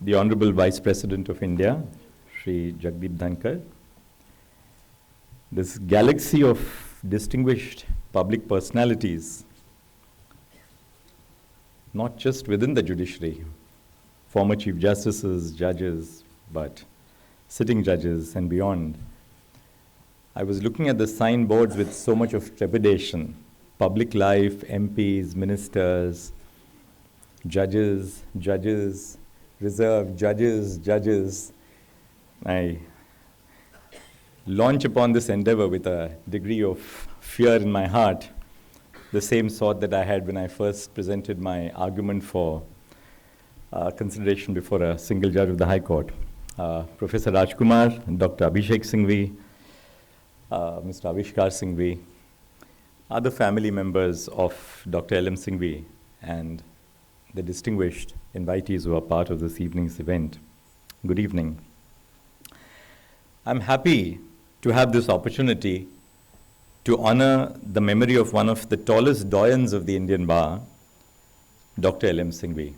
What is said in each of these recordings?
the Honorable Vice President of India, Shri Jagdeep Dhankar, this galaxy of distinguished public personalities, not just within the judiciary, former Chief Justices, judges, but sitting judges and beyond. I was looking at the signboards with so much of trepidation. Public life, MPs, ministers, judges, reserved judges. I launch upon this endeavor with a degree of fear in my heart, the same sort that I had when I first presented my argument for consideration before a single judge of the High Court. Professor Rajkumar, Dr. Abhishek Singhvi, Mr. Avishkar Singhvi, other family members of Dr. L.M. Singhvi, and the distinguished invitees who are part of this evening's event. Good evening. I'm happy to have this opportunity to honor the memory of one of the tallest doyens of the Indian bar, Dr. L.M. Singhvi.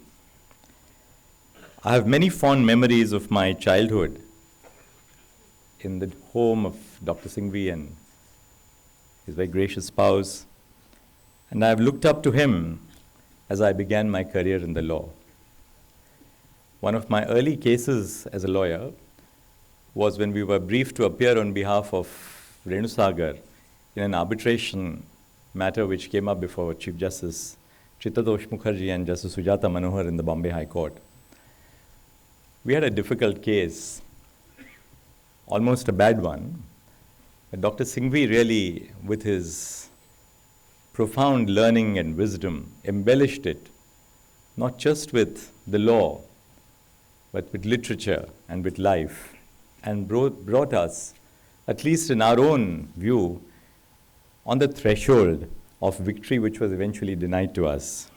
I have many fond memories of my childhood in the home of Dr. Singhvi and his very gracious spouse, and I have looked up to him as I began my career in the law. One of my early cases as a lawyer was when we were briefed to appear on behalf of Renusagar in an arbitration matter which came up before Chief Justice Chittatosh Mukherjee and Justice Sujata Manohar in the Bombay High Court. We had a difficult case, almost a bad one. But Dr. Singhvi really, with his profound learning and wisdom, embellished it, not just with the law, but with literature and with life, and brought us, at least in our own view, on the threshold of victory which was eventually denied to us.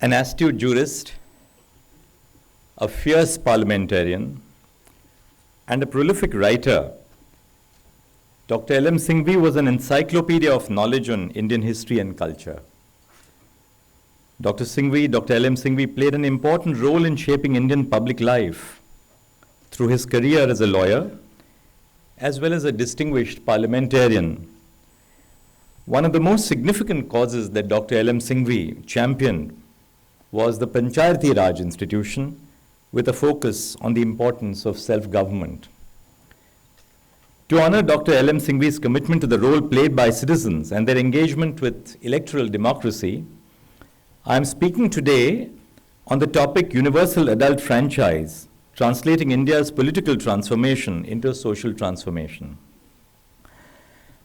An astute jurist, a fierce parliamentarian, and a prolific writer, Dr. L.M. Singhvi was an encyclopedia of knowledge on Indian history and culture. Dr. L.M. Singhvi played an important role in shaping Indian public life through his career as a lawyer, as well as a distinguished parliamentarian. One of the most significant causes that Dr. L.M. Singhvi championed was the Panchayati Raj institution, with a focus on the importance of self-government. To honor Dr. L.M. Singhvi's commitment to the role played by citizens and their engagement with electoral democracy, I am speaking today on the topic Universal Adult Franchise, translating India's political transformation into a social transformation.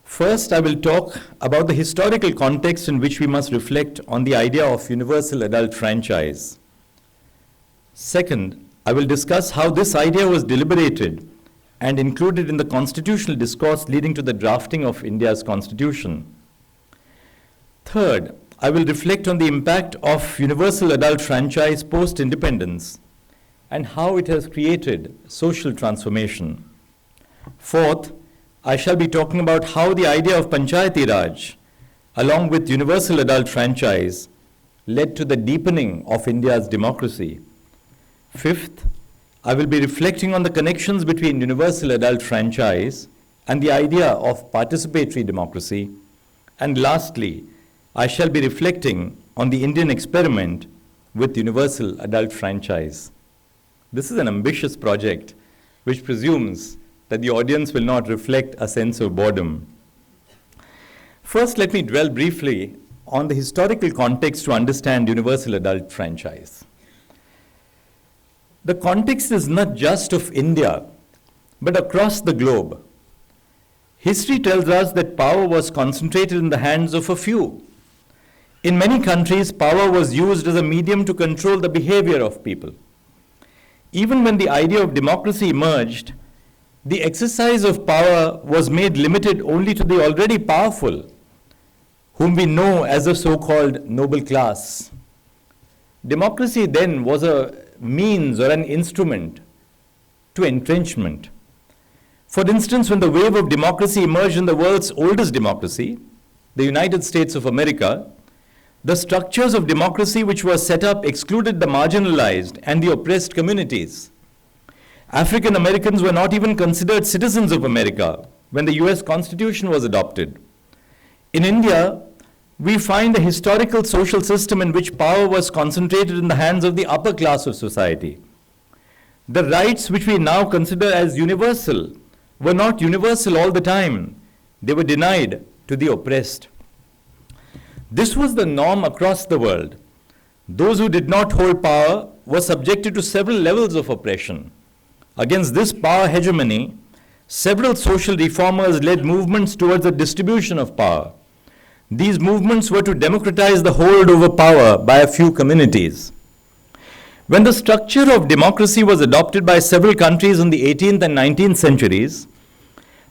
First, I will talk about the historical context in which we must reflect on the idea of universal adult franchise. Second, I will discuss how this idea was deliberated and included in the constitutional discourse leading to the drafting of India's constitution. Third, I will reflect on the impact of universal adult franchise post-independence and how it has created social transformation. Fourth, I shall be talking about how the idea of Panchayati Raj, along with universal adult franchise, led to the deepening of India's democracy. Fifth, I will be reflecting on the connections between universal adult franchise and the idea of participatory democracy. And lastly, I shall be reflecting on the Indian experiment with universal adult franchise. This is an ambitious project which presumes that the audience will not reflect a sense of boredom. First, let me dwell briefly on the historical context to understand universal adult franchise. The context is not just of India, but across the globe. History tells us that power was concentrated in the hands of a few. In many countries, power was used as a medium to control the behavior of people. Even when the idea of democracy emerged, the exercise of power was made limited only to the already powerful, whom we know as the so-called noble class. Democracy then was a means or an instrument to entrenchment. For instance, when the wave of democracy emerged in the world's oldest democracy, the United States of America, the structures of democracy which were set up excluded the marginalized and the oppressed communities. African Americans were not even considered citizens of America when the US Constitution was adopted. In India, we find a historical social system in which power was concentrated in the hands of the upper class of society. The rights which we now consider as universal were not universal all the time. They were denied to the oppressed. This was the norm across the world. Those who did not hold power were subjected to several levels of oppression. Against this power hegemony, several social reformers led movements towards the distribution of power. These movements were to democratize the hold over power by a few communities. When the structure of democracy was adopted by several countries in the 18th and 19th centuries,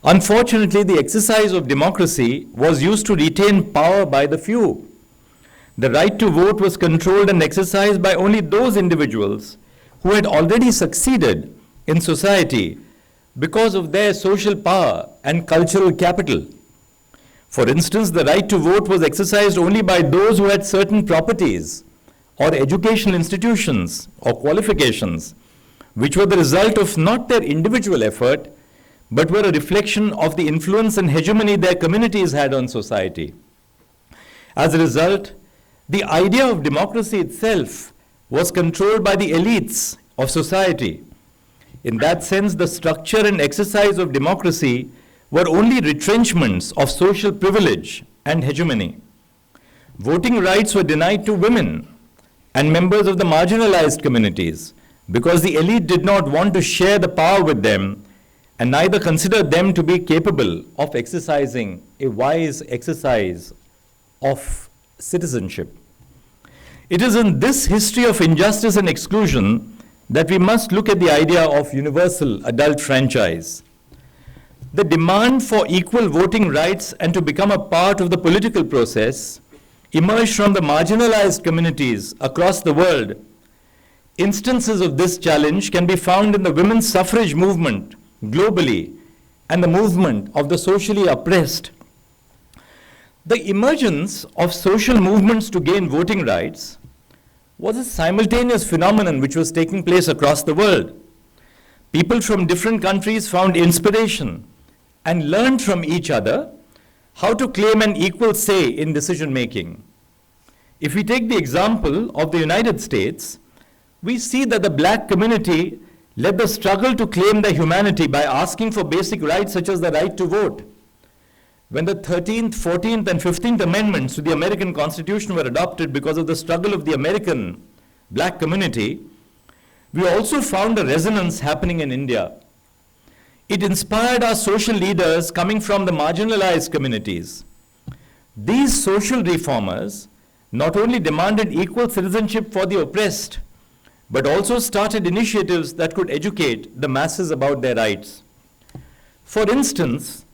unfortunately, the exercise of democracy was used to retain power by the few. The right to vote was controlled and exercised by only those individuals who had already succeeded in society because of their social power and cultural capital. For instance, the right to vote was exercised only by those who had certain properties or educational institutions or qualifications, which were the result of not their individual effort, but were a reflection of the influence and hegemony their communities had on society. As a result, the idea of democracy itself was controlled by the elites of society. In that sense, the structure and exercise of democracy were only retrenchments of social privilege and hegemony. Voting rights were denied to women and members of the marginalized communities because the elite did not want to share the power with them and neither considered them to be capable of exercising a wise exercise of citizenship. It is in this history of injustice and exclusion that we must look at the idea of universal adult franchise. The demand for equal voting rights and to become a part of the political process emerged from the marginalized communities across the world. Instances of this challenge can be found in the women's suffrage movement globally and the movement of the socially oppressed. The emergence of social movements to gain voting rights was a simultaneous phenomenon which was taking place across the world. People from different countries found inspiration and learned from each other how to claim an equal say in decision making. If we take the example of the United States, we see that the black community led the struggle to claim their humanity by asking for basic rights such as the right to vote. When the 13th, 14th, and 15th Amendments to the American Constitution were adopted because of the struggle of the American black community, we also found a resonance happening in India. It inspired our social leaders coming from the marginalized communities. These social reformers not only demanded equal citizenship for the oppressed, but also started initiatives that could educate the masses about their rights. For instance,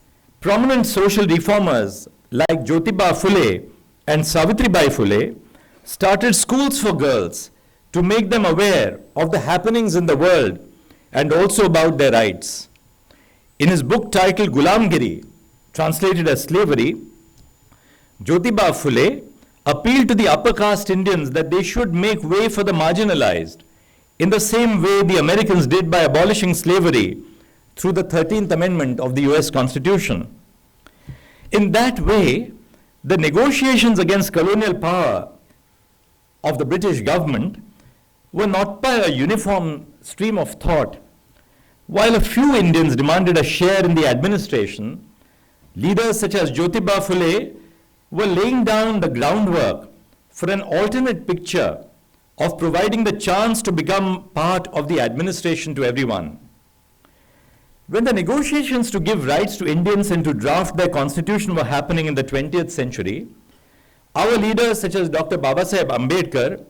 prominent social reformers like Jyotiba Phule and Savitribai Phule started schools for girls to make them aware of the happenings in the world and also about their rights. In his book titled Gulamgiri, translated as slavery, Jyotiba Phule appealed to the upper caste Indians that they should make way for the marginalized in the same way the Americans did by abolishing slavery through the 13th Amendment of the US Constitution. In that way, the negotiations against colonial power of the British government were not by a uniform stream of thought. While a few Indians demanded a share in the administration, leaders such as Jyotiba Phule were laying down the groundwork for an alternate picture of providing the chance to become part of the administration to everyone. When the negotiations to give rights to Indians and to draft their constitution were happening in the 20th century, our leaders such as Dr. Babasaheb Ambedkar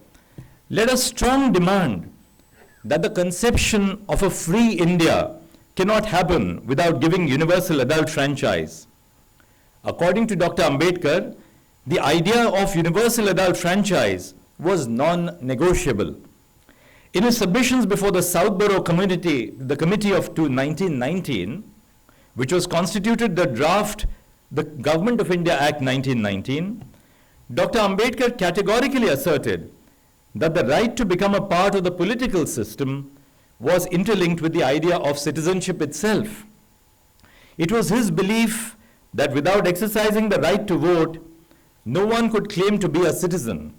led a strong demand that the conception of a free India cannot happen without giving universal adult franchise. According to Dr. Ambedkar, the idea of universal adult franchise was non-negotiable. In his submissions before the Southborough Committee, the Committee of 1919, which was constituted the draft, the Government of India Act 1919, Dr. Ambedkar categorically asserted that the right to become a part of the political system was interlinked with the idea of citizenship itself. It was his belief that without exercising the right to vote, no one could claim to be a citizen.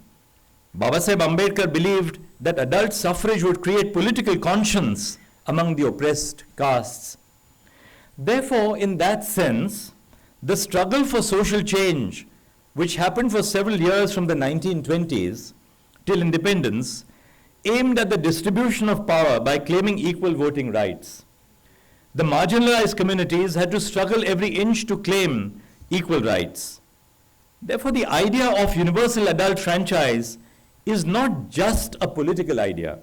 Babasaheb Ambedkar believed that adult suffrage would create political conscience among the oppressed castes. Therefore, in that sense, the struggle for social change, which happened for several years from the 1920s till independence, aimed at the distribution of power by claiming equal voting rights. The marginalized communities had to struggle every inch to claim equal rights. Therefore, the idea of universal adult franchise is not just a political idea.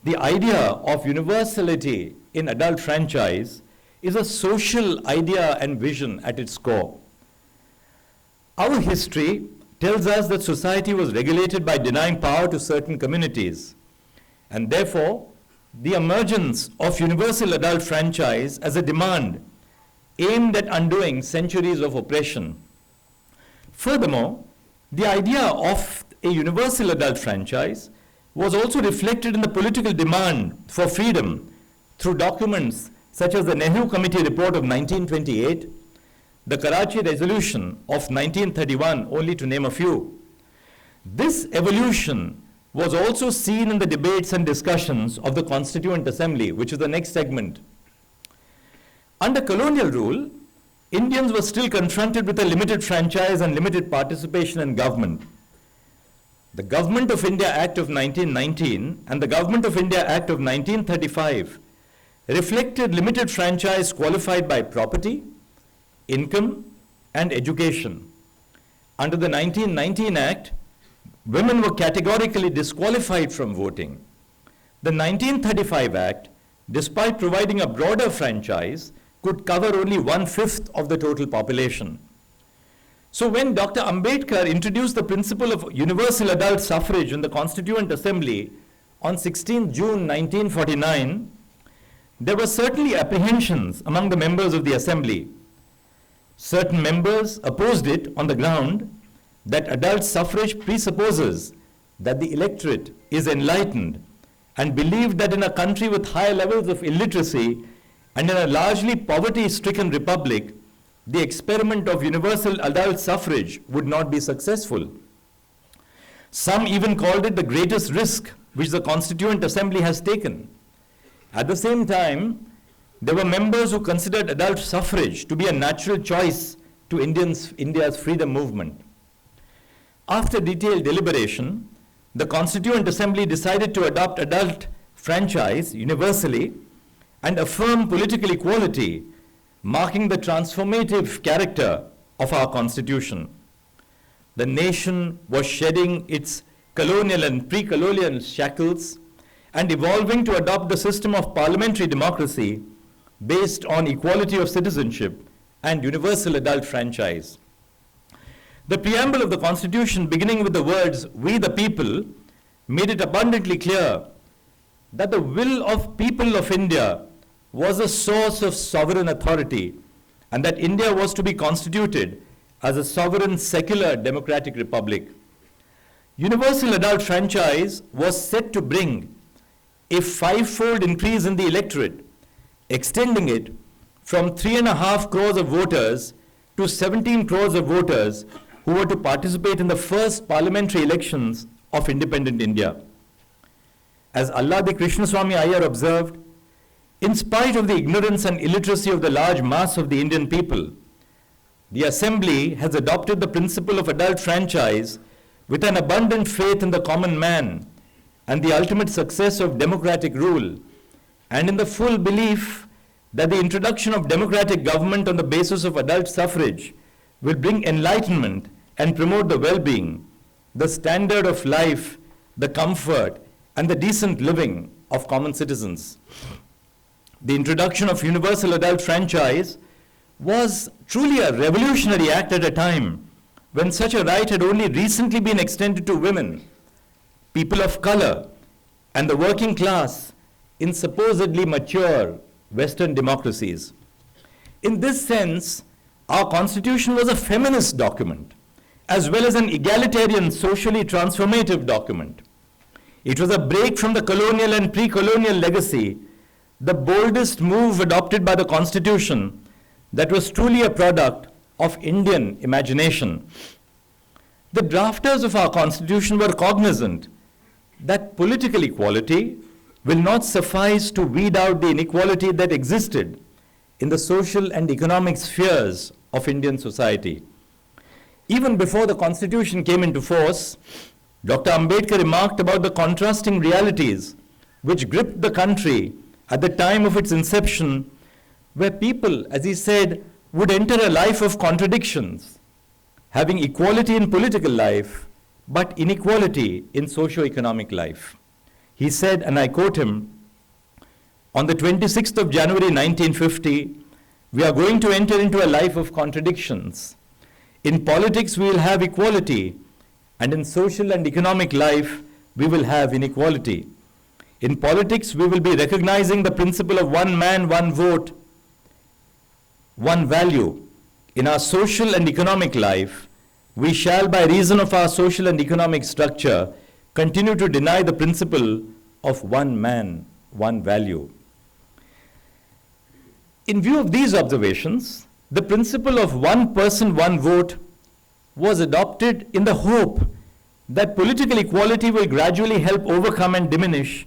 The idea of universality in adult franchise is a social idea and vision at its core. Our history tells us that society was regulated by denying power to certain communities, and therefore, the emergence of universal adult franchise as a demand aimed at undoing centuries of oppression. Furthermore, the idea of a universal adult franchise was also reflected in the political demand for freedom through documents such as the Nehru Committee Report of 1928, the Karachi Resolution of 1931, only to name a few. This evolution was also seen in the debates and discussions of the Constituent Assembly, which is the next segment. Under colonial rule, Indians were still confronted with a limited franchise and limited participation in government. The Government of India Act of 1919 and the Government of India Act of 1935 reflected limited franchise qualified by property, income, and education. Under the 1919 Act, women were categorically disqualified from voting. The 1935 Act, despite providing a broader franchise, could cover only 1/5 of the total population. So when Dr. Ambedkar introduced the principle of universal adult suffrage in the Constituent Assembly on 16 June 1949, there were certainly apprehensions among the members of the Assembly. Certain members opposed it on the ground that adult suffrage presupposes that the electorate is enlightened and believed that in a country with high levels of illiteracy and in a largely poverty-stricken republic, the experiment of universal adult suffrage would not be successful. Some even called it the greatest risk which the Constituent Assembly has taken. At the same time, there were members who considered adult suffrage to be a natural choice to India's freedom movement. After detailed deliberation, the Constituent Assembly decided to adopt adult franchise universally and affirm political equality, marking the transformative character of our Constitution. The nation was shedding its colonial and pre-colonial shackles and evolving to adopt the system of parliamentary democracy based on equality of citizenship and universal adult franchise. The preamble of the Constitution, beginning with the words, "We the people," made it abundantly clear that the will of people of India was a source of sovereign authority and that India was to be constituted as a sovereign, secular, democratic republic. Universal adult franchise was set to bring a 5-fold increase in the electorate, extending it from 3.5 crores of voters to 17 crores of voters who were to participate in the first parliamentary elections of independent India. As Alladi Krishnaswamy Iyer observed, in spite of the ignorance and illiteracy of the large mass of the Indian people, the Assembly has adopted the principle of adult franchise with an abundant faith in the common man and the ultimate success of democratic rule, and in the full belief that the introduction of democratic government on the basis of adult suffrage will bring enlightenment and promote the well-being, the standard of life, the comfort, and the decent living of common citizens. The introduction of universal adult franchise was truly a revolutionary act at a time when such a right had only recently been extended to women, people of color, and the working class in supposedly mature Western democracies. In this sense, our Constitution was a feminist document, as well as an egalitarian, socially transformative document. It was a break from the colonial and pre-colonial legacy, the boldest move adopted by the Constitution that was truly a product of Indian imagination. The drafters of our Constitution were cognizant that political equality will not suffice to weed out the inequality that existed in the social and economic spheres of Indian society. Even before the Constitution came into force, Dr. Ambedkar remarked about the contrasting realities which gripped the country at the time of its inception, where people, as he said, would enter a life of contradictions, having equality in political life, but inequality in socio-economic life. He said, and I quote him, "On the 26th of January 1950, we are going to enter into a life of contradictions. In politics, we will have equality, and in social and economic life, we will have inequality. In politics, we will be recognizing the principle of one man, one vote, one value. In our social and economic life, we shall, by reason of our social and economic structure, continue to deny the principle of one man, one value." In view of these observations, the principle of one person, one vote was adopted in the hope that political equality will gradually help overcome and diminish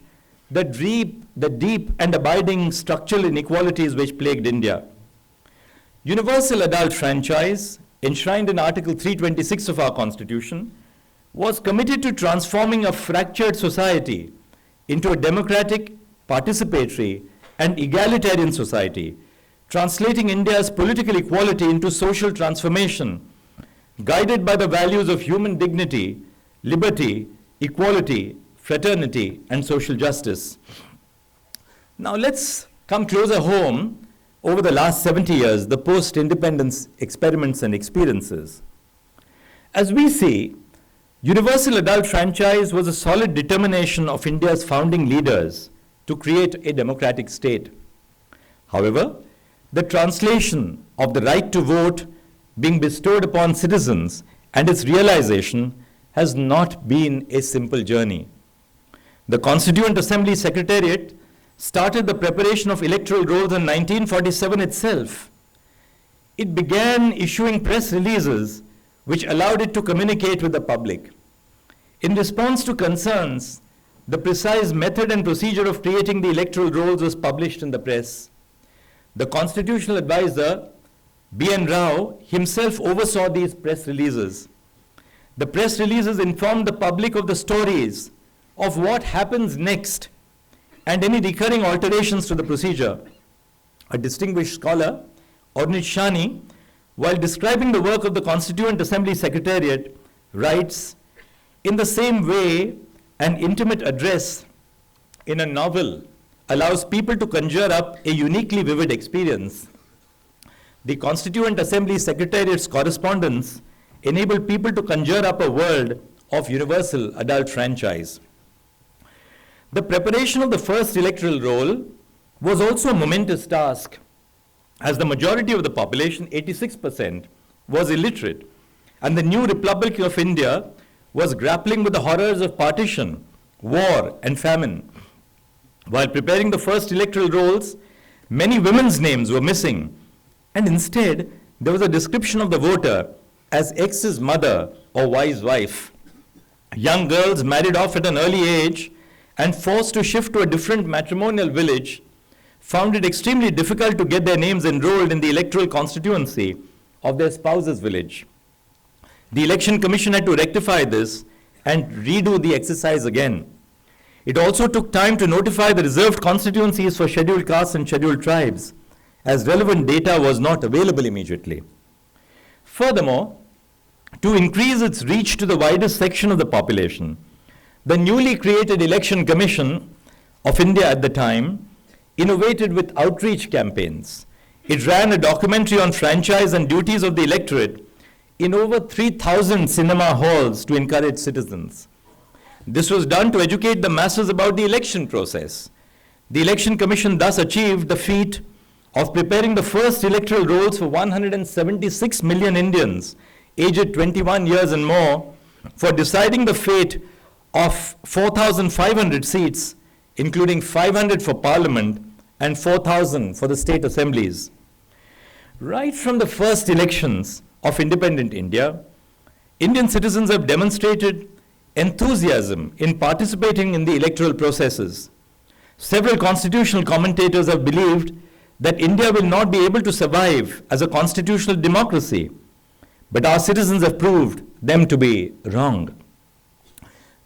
the deep and abiding structural inequalities which plagued India. Universal adult franchise, enshrined in Article 326 of our Constitution, was committed to transforming a fractured society into a democratic, participatory, and egalitarian society, translating India's political equality into social transformation, guided by the values of human dignity, liberty, equality, fraternity, and social justice. Now let's come closer home over the last 70 years, the post-independence experiments and experiences. As we see, universal adult franchise was a solid determination of India's founding leaders to create a democratic state. However, the translation of the right to vote being bestowed upon citizens and its realization has not been a simple journey. The Constituent Assembly Secretariat started the preparation of electoral rolls in 1947 itself. It began issuing press releases which allowed it to communicate with the public. In response to concerns, the precise method and procedure of creating the electoral rolls was published in the press. The constitutional advisor, B.N. Rao, himself oversaw these press releases. The press releases informed the public of the stories of what happens next and any recurring alterations to the procedure. A distinguished scholar, Ornit Shani, while describing the work of the Constituent Assembly Secretariat, writes, "In the same way, an intimate address in a novel allows people to conjure up a uniquely vivid experience. The Constituent Assembly Secretariat's correspondence enabled people to conjure up a world of universal adult franchise." The preparation of the first electoral roll was also a momentous task, as the majority of the population, 86%, was illiterate, and the new Republic of India was grappling with the horrors of partition, war, and famine. While preparing the first electoral rolls, many women's names were missing, and instead there was a description of the voter as X's mother or Y's wife. Young girls married off at an early age and forced to shift to a different matrimonial village found it extremely difficult to get their names enrolled in the electoral constituency of their spouse's village. The Election Commission had to rectify this and redo the exercise again. It also took time to notify the reserved constituencies for scheduled castes and scheduled tribes, as relevant data was not available immediately. Furthermore, to increase its reach to the widest section of the population, the newly created Election Commission of India at the time innovated with outreach campaigns. It ran a documentary on franchise and duties of the electorate in over 3,000 cinema halls to encourage citizens. This was done to educate the masses about the election process. The Election Commission thus achieved the feat of preparing the first electoral rolls for 176 million Indians aged 21 years and more, for deciding the fate of 4,500 seats, including 500 for Parliament and 4,000 for the state assemblies. Right from the first elections of independent India, Indian citizens have demonstrated enthusiasm in participating in the electoral processes. Several constitutional commentators have believed that India will not be able to survive as a constitutional democracy, but our citizens have proved them to be wrong.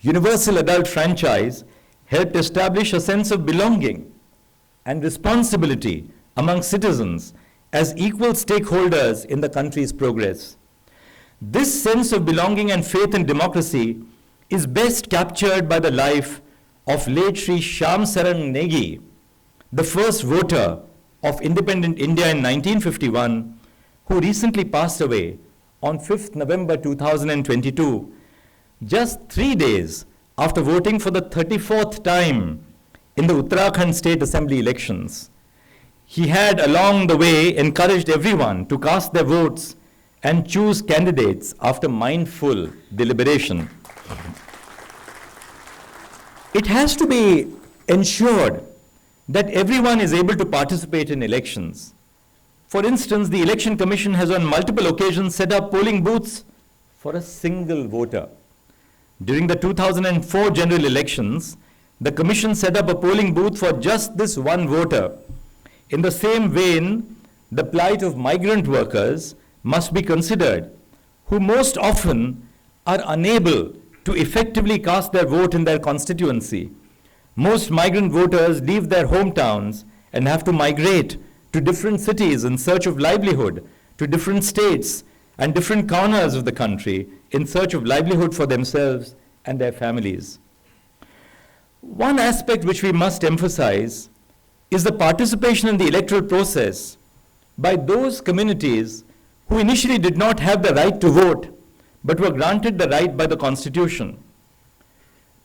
Universal adult franchise helped establish a sense of belonging and responsibility among citizens as equal stakeholders in the country's progress. This sense of belonging and faith in democracy is best captured by the life of late Sri Shyam Saran Negi, the first voter of independent India in 1951, who recently passed away on 5th November 2022, just 3 days after voting for the 34th time in the Uttarakhand State Assembly elections. He had along the way encouraged everyone to cast their votes and choose candidates after mindful deliberation. It has to be ensured that everyone is able to participate in elections. For instance, the Election Commission has on multiple occasions set up polling booths for a single voter. During the 2004 general elections, the Commission set up a polling booth for just this one voter. In the same vein, the plight of migrant workers must be considered, who most often are unable to effectively cast their vote in their constituency. Most migrant voters leave their hometowns and have to migrate to different cities in search of livelihood, to different states and different corners of the country in search of livelihood for themselves and their families. One aspect which we must emphasize is the participation in the electoral process by those communities who initially did not have the right to vote but were granted the right by the Constitution.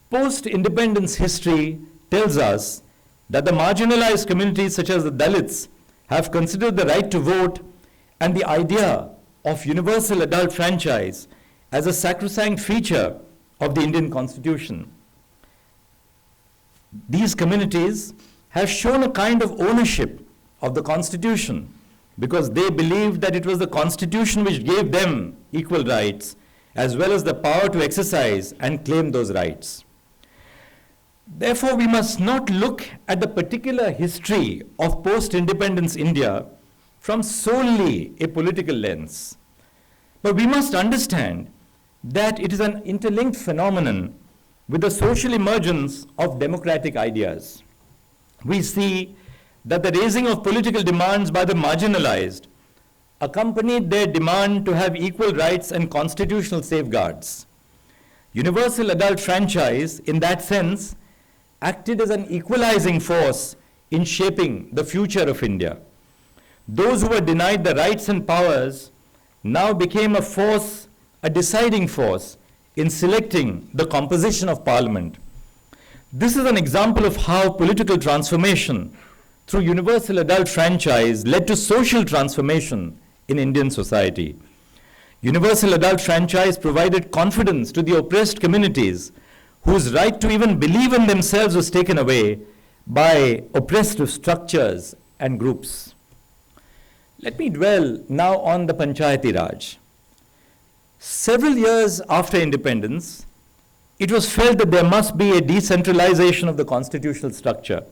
Post-independence history tells us that the marginalized communities such as the Dalits have considered the right to vote and the idea of universal adult franchise as a sacrosanct feature of the Indian Constitution. These communities have shown a kind of ownership of the Constitution because they believed that it was the Constitution which gave them equal rights as well as the power to exercise and claim those rights. Therefore, we must not look at the particular history of post-independence India from solely a political lens, but we must understand that it is an interlinked phenomenon with the social emergence of democratic ideas. We see that the raising of political demands by the marginalized accompanied their demand to have equal rights and constitutional safeguards. Universal adult franchise, in that sense, acted as an equalizing force in shaping the future of India. Those who were denied the rights and powers now became a force, a deciding force in selecting the composition of Parliament. This is an example of how political transformation through universal adult franchise led to social transformation in Indian society. Universal adult franchise provided confidence to the oppressed communities whose right to even believe in themselves was taken away by oppressive structures and groups. Let me dwell now on the Panchayati Raj. Several years after independence, it was felt that there must be a decentralization of the constitutional structure.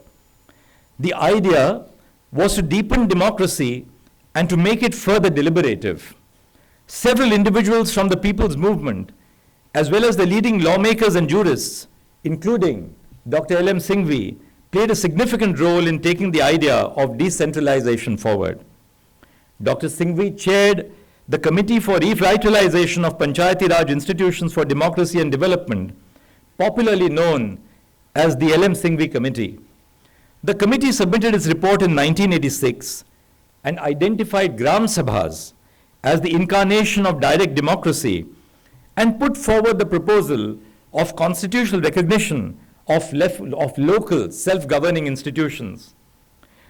The idea was to deepen democracy and to make it further deliberative. Several individuals from the people's movement, as well as the leading lawmakers and jurists, including Dr. L.M. Singhvi, played a significant role in taking the idea of decentralization forward. Dr. Singhvi chaired the Committee for Revitalization of Panchayati Raj Institutions for Democracy and Development, popularly known as the L.M. Singhvi Committee. The committee submitted its report in 1986 and identified Gram Sabhas as the incarnation of direct democracy and put forward the proposal of constitutional recognition of local self-governing institutions.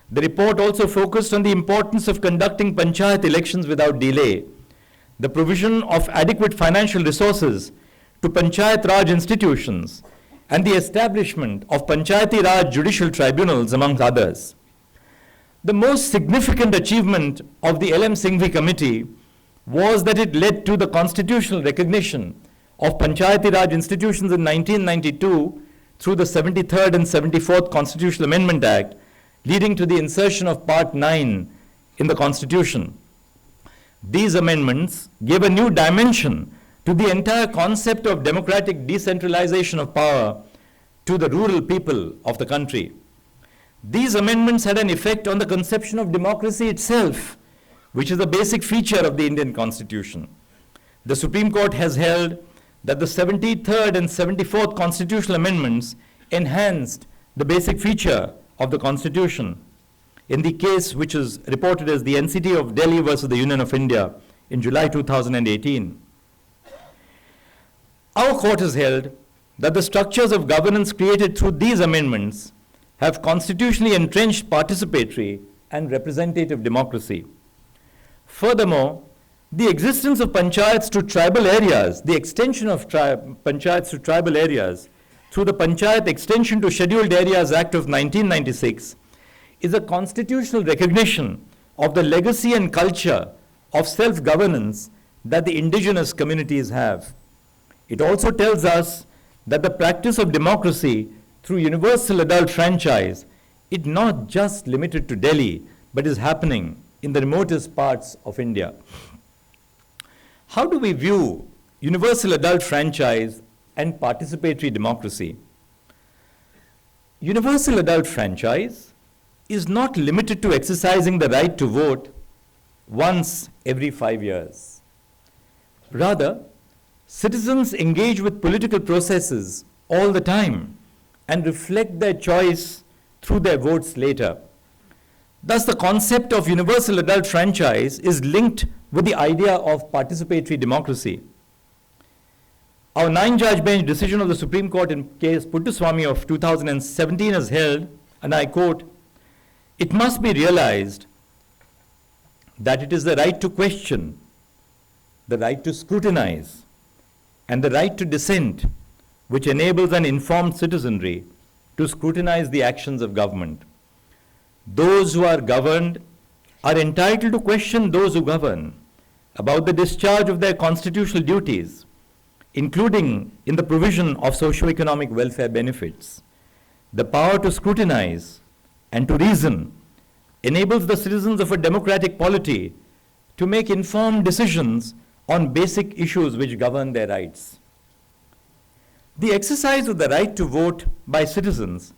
The report also focused on the importance of conducting panchayat elections without delay. the provision of adequate financial resources to Panchayat Raj institutions, and the establishment of Panchayati Raj judicial tribunals, among others. The most significant achievement of the LM Singhvi committee was that it led to the constitutional recognition of Panchayati Raj institutions in 1992 through the 73rd and 74th Constitutional Amendment Act, leading to the insertion of Part 9 in the Constitution. These amendments gave a new dimension to the entire concept of democratic decentralization of power to the rural people of the country. These amendments had an effect on the conception of democracy itself, which is a basic feature of the Indian Constitution. The Supreme Court has held that the 73rd and 74th Constitutional Amendments enhanced the basic feature of the Constitution. In the case which is reported as the NCT of Delhi versus the Union of India in July 2018, our court has held that the structures of governance created through these amendments have constitutionally entrenched participatory and representative democracy. Furthermore, the existence of panchayats to tribal areas, the extension of panchayats to tribal areas through the Panchayat Extension to Scheduled Areas Act of 1996 is a constitutional recognition of the legacy and culture of self-governance that the indigenous communities have. It also tells us that the practice of democracy through universal adult franchise is not just limited to Delhi, but is happening in the remotest parts of India. How do we view universal adult franchise and participatory democracy? Universal adult franchise is not limited to exercising the right to vote once every 5 years. Rather, citizens engage with political processes all the time and reflect their choice through their votes later. Thus, the concept of universal adult franchise is linked with the idea of participatory democracy. Our 9-judge bench decision of the Supreme Court in case Puttaswamy of 2017 has held, and I quote, "It must be realized that it is the right to question, the right to scrutinize, and the right to dissent which enables an informed citizenry to scrutinize the actions of government. Those who are governed are entitled to question those who govern about the discharge of their constitutional duties, including in the provision of socio-economic welfare benefits. The power to scrutinize and to reason enables the citizens of a democratic polity to make informed decisions on basic issues which govern their rights. The exercise of the right to vote by citizens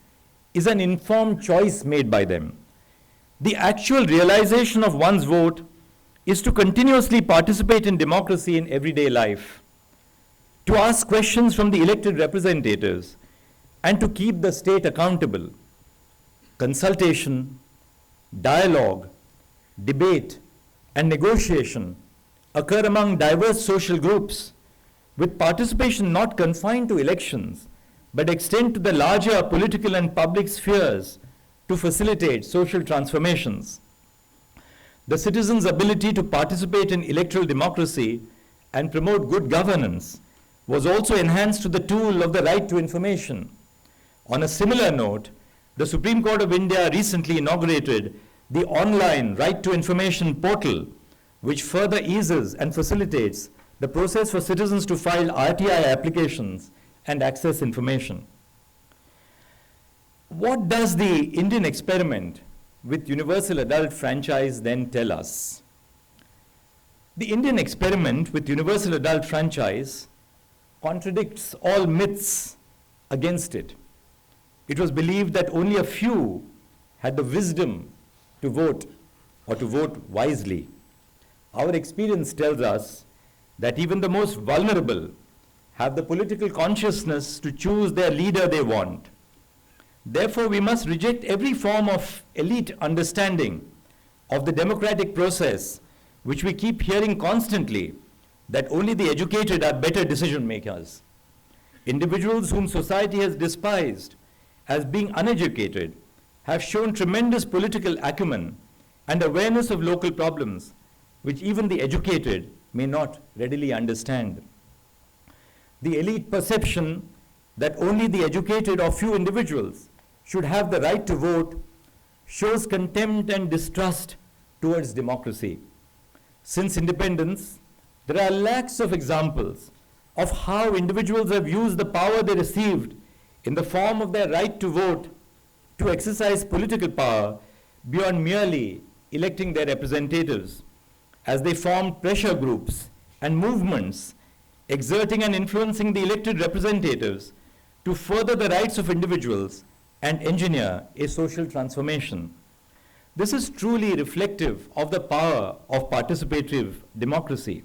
is an informed choice made by them. The actual realization of one's vote is to continuously participate in democracy in everyday life, to ask questions from the elected representatives, and to keep the state accountable. Consultation, dialogue, debate, and negotiation occur among diverse social groups, with participation not confined to elections, but extend to the larger political and public spheres to facilitate social transformations. The citizens' ability to participate in electoral democracy and promote good governance was also enhanced to the tool of the right to information. On a similar note, the Supreme Court of India recently inaugurated the online Right to Information portal, which further eases and facilitates the process for citizens to file RTI applications and access information. What does the Indian experiment with universal adult franchise then tell us? The Indian experiment with universal adult franchise contradicts all myths against it. It was believed that only a few had the wisdom to vote or to vote wisely. Our experience tells us that even the most vulnerable have the political consciousness to choose their leader they want. Therefore, we must reject every form of elite understanding of the democratic process, which we keep hearing constantly, that only the educated are better decision makers. Individuals whom society has despised as being uneducated have shown tremendous political acumen and awareness of local problems, which even the educated may not readily understand. The elite perception that only the educated or few individuals should have the right to vote shows contempt and distrust towards democracy. Since independence, there are lakhs of examples of how individuals have used the power they received in the form of their right to vote to exercise political power beyond merely electing their representatives, as they formed pressure groups and movements exerting and influencing the elected representatives to further the rights of individuals and engineer a social transformation. This is truly reflective of the power of participative democracy.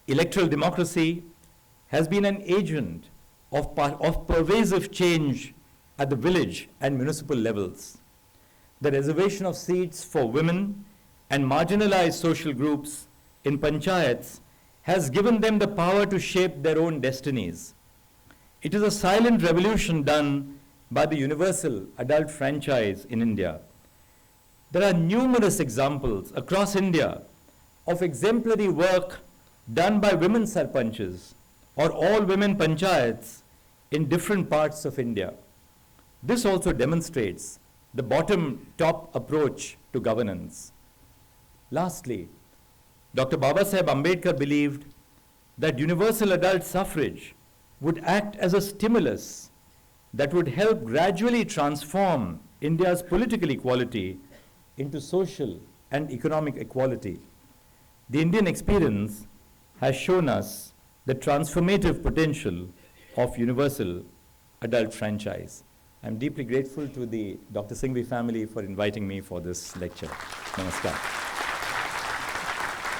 Electoral democracy has been an agent of pervasive change at the village and municipal levels. The reservation of seats for women and marginalized social groups in panchayats has given them the power to shape their own destinies. It is a silent revolution done by the universal adult franchise in India. There are numerous examples across India of exemplary work done by women sarpanches or all women panchayats in different parts of India. This also demonstrates the bottom-top approach to governance. Lastly, Dr. Babasaheb Ambedkar believed that universal adult suffrage would act as a stimulus that would help gradually transform India's political equality into social and economic equality. The Indian experience has shown us the transformative potential of universal adult franchise. I'm deeply grateful to the Dr. Singhvi family for inviting me for this lecture. Namaskar.